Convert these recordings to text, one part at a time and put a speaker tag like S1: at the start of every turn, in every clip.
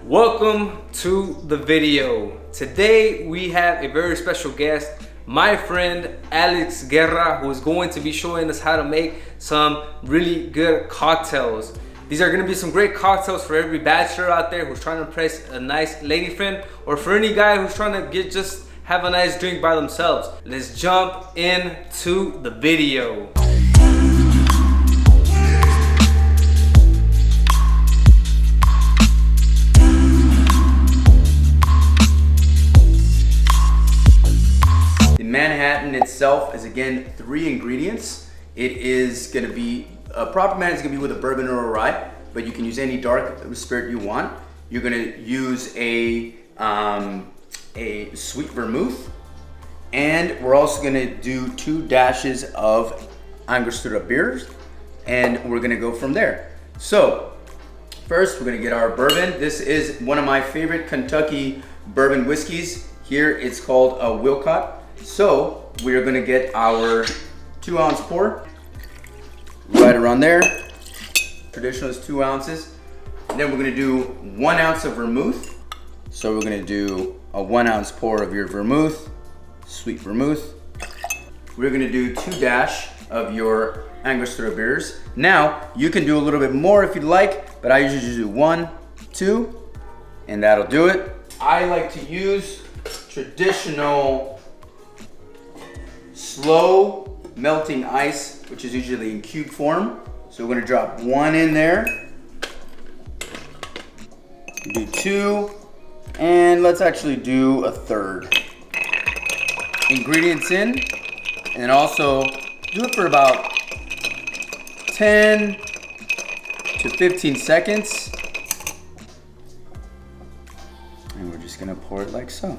S1: Welcome to the video. Today we have a very special guest, my friend Alex Guerra, who is going to be showing us how to make some really good cocktails. These are going to be some great cocktails for every bachelor out there who's trying to impress a nice lady friend, or for any guy who's trying to just have a nice drink by themselves. Let's jump into the video. Manhattan itself is again 3 ingredients. It is going to be a proper Manhattan is going to be with a bourbon or a rye, but you can use any dark spirit you want. You're going to use a sweet vermouth, and we're also going to do 2 dashes of Angostura beers, and we're going to go from there. So first, we're going to get our bourbon. This is one of my favorite Kentucky bourbon whiskeys. Here it's called a Wilcott. So we are going to get our 2-ounce pour right around there. Traditional is 2 ounces. And then we're going to do 1 ounce of vermouth. So we're going to do a 1-ounce pour of your vermouth, sweet vermouth. We're going to do 2 dash of your Angostura beers. Now you can do a little bit more if you'd like, but I usually just do 1, 2, and that'll do it. I like to use traditional slow melting ice, which is usually in cube form. So we're gonna drop 1 in there, do 2, and let's actually do a 3rd. Ingredients in, and also do it for about 10 to 15 seconds. And we're just gonna pour it like so.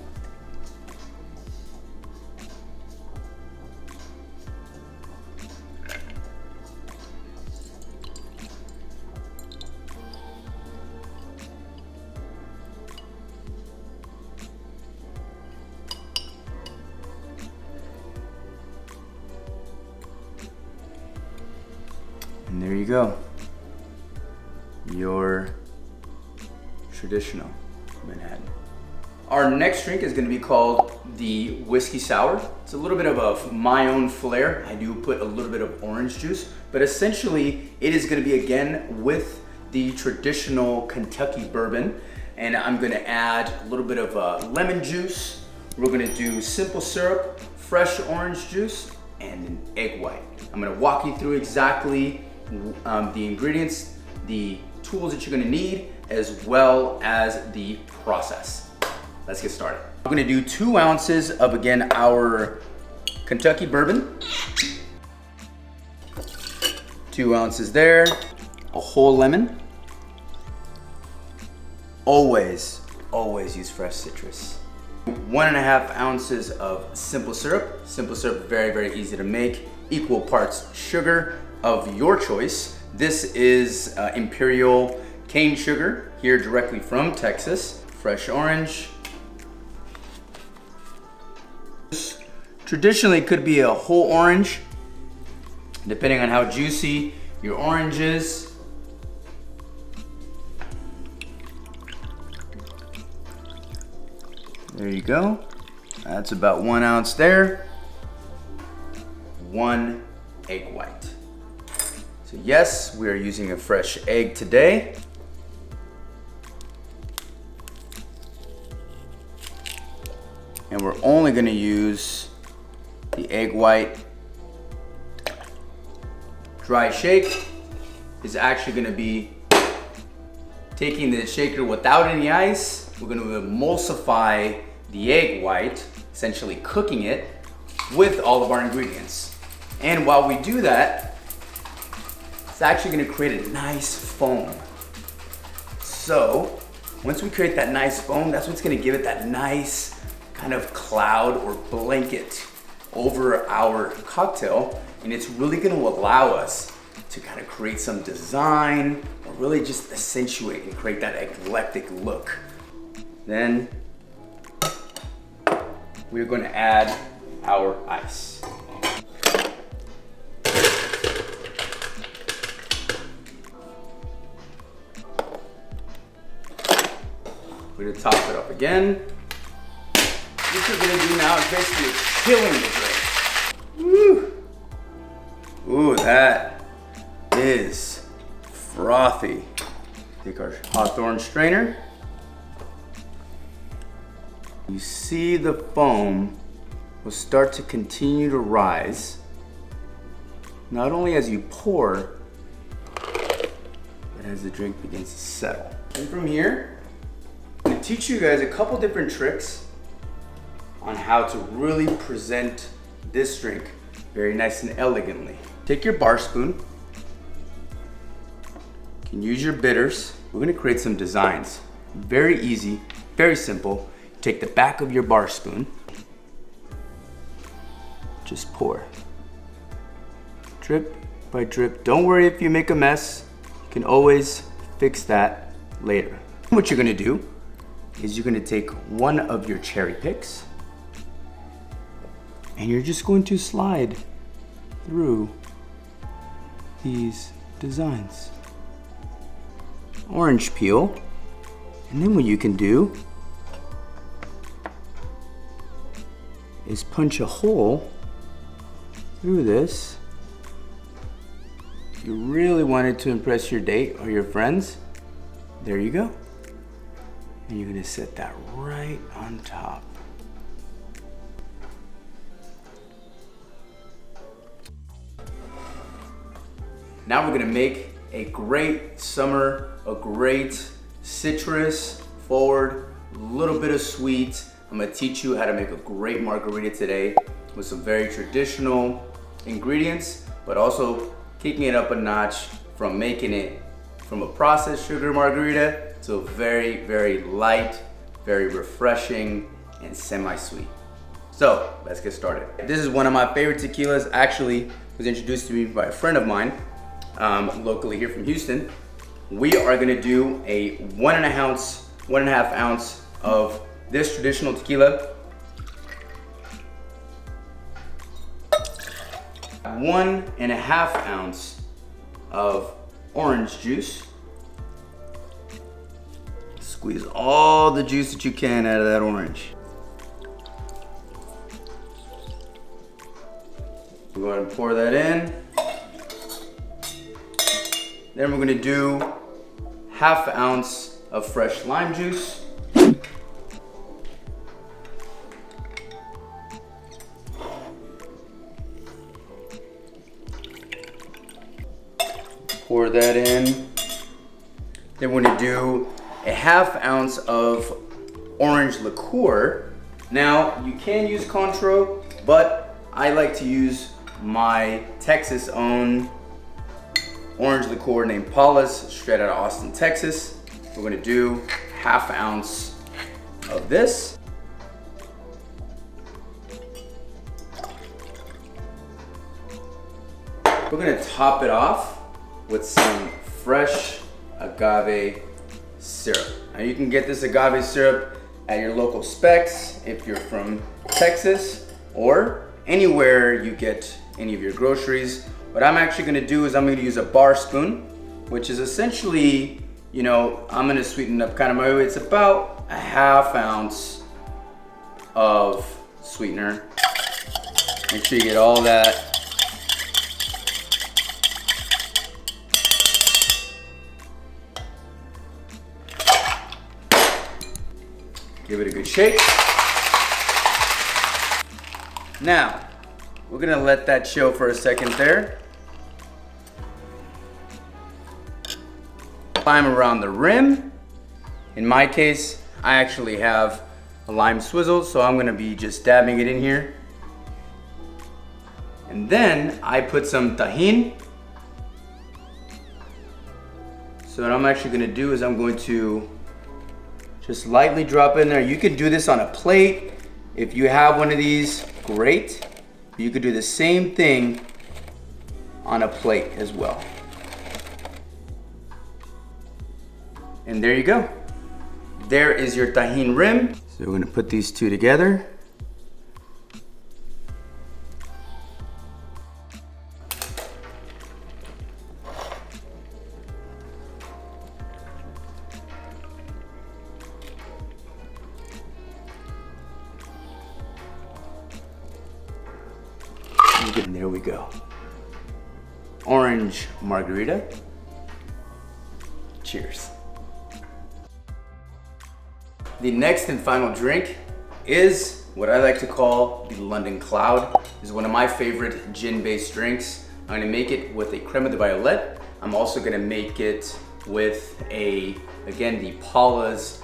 S1: And there you go, your traditional Manhattan. Our next drink is going to be called the Whiskey Sour. It's a little bit of my own flair. I do put a little bit of orange juice, but essentially it is going to be again with the traditional Kentucky bourbon, and I'm going to add a little bit of lemon juice. We're going to do simple syrup, fresh orange juice, and an egg white. I'm going to walk you through exactly the ingredients, the tools that you're gonna need, as well as the process. Let's get started. We're gonna do 2 ounces of, again, our Kentucky bourbon. 2 ounces there, a whole lemon. Always use fresh citrus. 1.5 ounces of simple syrup. Simple syrup, very easy to make. Equal parts sugar of your choice. This is Imperial cane sugar, here directly from Texas. Fresh orange. Traditionally, it could be a whole orange, depending on how juicy your orange is. There you go. That's about 1 ounce there. 1 egg white. So yes, we are using a fresh egg today. And we're only going to use the egg white. Dry shake is actually going to be taking the shaker without any ice. We're going to emulsify the egg white, essentially cooking it with all of our ingredients. And while we do that, it's actually gonna create a nice foam. So once we create that nice foam, that's what's gonna give it that nice kind of cloud or blanket over our cocktail. And it's really gonna allow us to kind of create some design, or really just accentuate and create that eclectic look. Then we're gonna add our ice. We're gonna top it up again. What you're gonna do now is basically killing the drink. Woo! Ooh, that is frothy. Take our hawthorn strainer. You see the foam will start to continue to rise, not only as you pour, but as the drink begins to settle. And from here, I'm gonna teach you guys a couple different tricks on how to really present this drink very nice and elegantly. Take your bar spoon. You can use your bitters. We're gonna create some designs. Very easy, very simple. Take the back of your bar spoon. Just pour. Drip by drip. Don't worry if you make a mess. You can always fix that later. What you're gonna do is you're gonna take one of your cherry picks and you're just going to slide through these designs. Orange peel. And then what you can do is punch a hole through this. If you really wanted to impress your date or your friends, there you go. And you're gonna set that right on top. Now we're gonna make a great summer, a great citrus forward, a little bit of sweet. I'm gonna teach you how to make a great margarita today with some very traditional ingredients, but also kicking it up a notch from making it from a processed sugar margarita to a very, very light, very refreshing, and semi-sweet. So let's get started. This is one of my favorite tequilas. Actually, was introduced to me by a friend of mine, locally here from Houston. We are gonna do a 1.5 ounce of this traditional tequila. 1.5 ounce of orange juice. Squeeze all the juice that you can out of that orange. We're going to pour that in. Then we're going to do 1/2 ounce of fresh lime juice. Pour that in. Then we're gonna do 1/2 ounce of orange liqueur. Now, you can use Cointreau, but I like to use my Texas owned orange liqueur named Paula's, straight out of Austin, Texas. We're gonna do 1/2 ounce of this. We're gonna top it off with some fresh agave syrup. Now you can get this agave syrup at your local Specs if you're from Texas, or anywhere you get any of your groceries. What I'm actually gonna do is I'm gonna use a bar spoon, which is essentially, you know, I'm gonna sweeten up kind of my way. It's about 1/2 ounce of sweetener. Make sure you get all that. Give it a good shake. Now, we're gonna let that chill for a second there. Lime around the rim. In my case, I actually have a lime swizzle, so I'm gonna be just dabbing it in here. And then I put some tahini. So what I'm actually gonna do is I'm going to just lightly drop in there. You can do this on a plate. If you have one of these, great. You could do the same thing on a plate as well. And there you go. There is your tahini rim. So we're gonna put these two together. And there we go. Orange margarita. Cheers. The next and final drink is what I like to call the London Cloud. This is one of my favorite gin-based drinks. I'm gonna make it with a creme de violet. I'm also gonna make it with again, the Paula's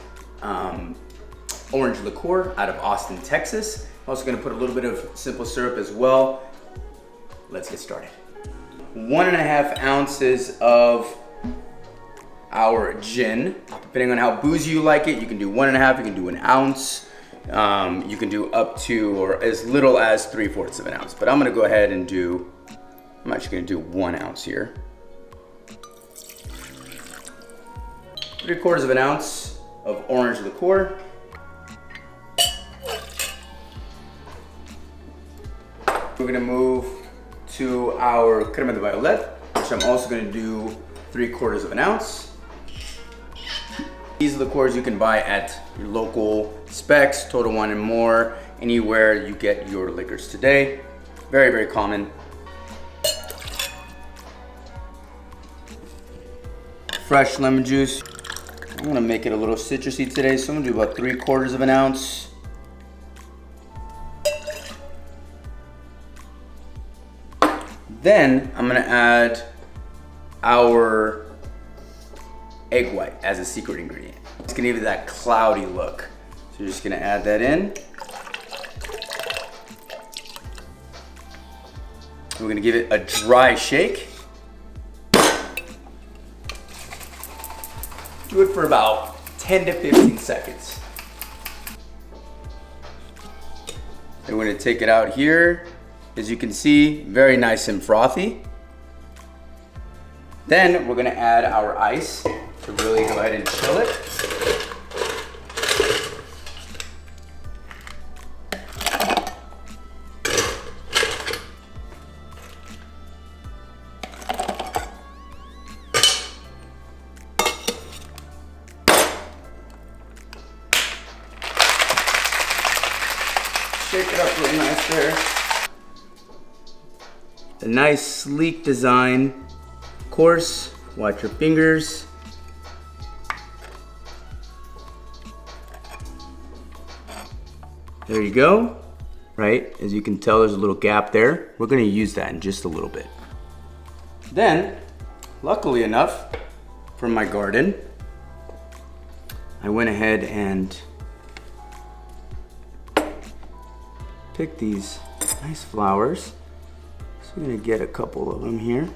S1: orange liqueur out of Austin, Texas. I'm also gonna put a little bit of simple syrup as well. Let's get started. 1.5 ounces of our gin. Depending on how boozy you like it, you can do 1.5, you can do 1 ounce. You can do up to or as little as 3/4 of an ounce. But I'm gonna go ahead and I'm actually gonna do 1 ounce here. 3/4 of an ounce of orange liqueur. We're gonna move to our creme de violet, which I'm also gonna do 3/4 of an ounce. These liqueurs you can buy at your local Specs, Total Wine and More, anywhere you get your liquors today. Very, very common. Fresh lemon juice. I'm gonna make it a little citrusy today, so I'm gonna do about 3/4 of an ounce. Then I'm gonna add our egg white as a secret ingredient. It's gonna give it that cloudy look. So you're just gonna add that in. We're gonna give it a dry shake. Do it for about 10 to 15 seconds. And we're gonna take it out here. As you can see, very nice and frothy. Then we're gonna add our ice to really go ahead and chill it. Shake it up really nice there. A nice sleek design. Of course, watch your fingers. There you go. Right, as you can tell, there's a little gap there. We're gonna use that in just a little bit. Then, luckily enough, from my garden, I went ahead and picked these nice flowers. So I'm gonna get a couple of them here.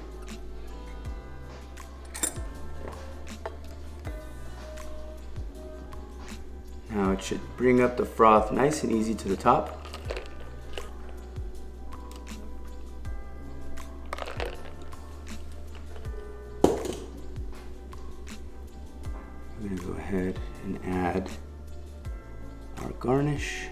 S1: Now it should bring up the froth nice and easy to the top. I'm gonna go ahead and add our garnish.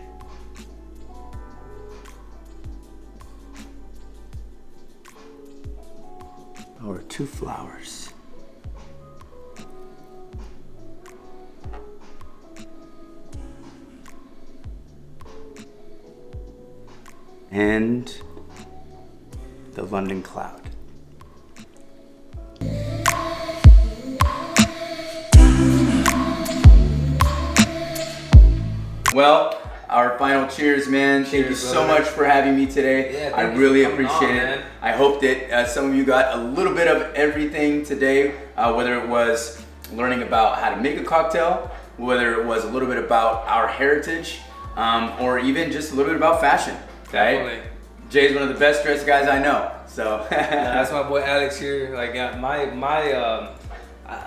S1: Our 2 flowers. And the London Cloud. Well, our final cheers, man. Thank you so much for having me today.
S2: Yeah,
S1: I really appreciate it. Man. I hope that some of you got a little bit of everything today, whether it was learning about how to make a cocktail, whether it was a little bit about our heritage, or even just a little bit about fashion. Okay?
S2: Definitely.
S1: Jay's one of the best dressed guys I know. So
S2: that's my boy Alex here. Like a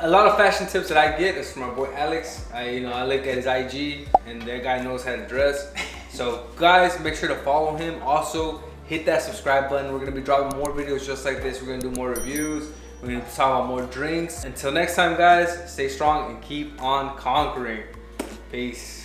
S2: lot of fashion tips that I get is from my boy Alex. I look at his IG, and that guy knows how to dress. So guys, make sure to follow him. Also, hit that subscribe button. We're gonna be dropping more videos just like this. We're gonna do more reviews. We're gonna talk about more drinks. Until next time, guys, stay strong and keep on conquering. Peace.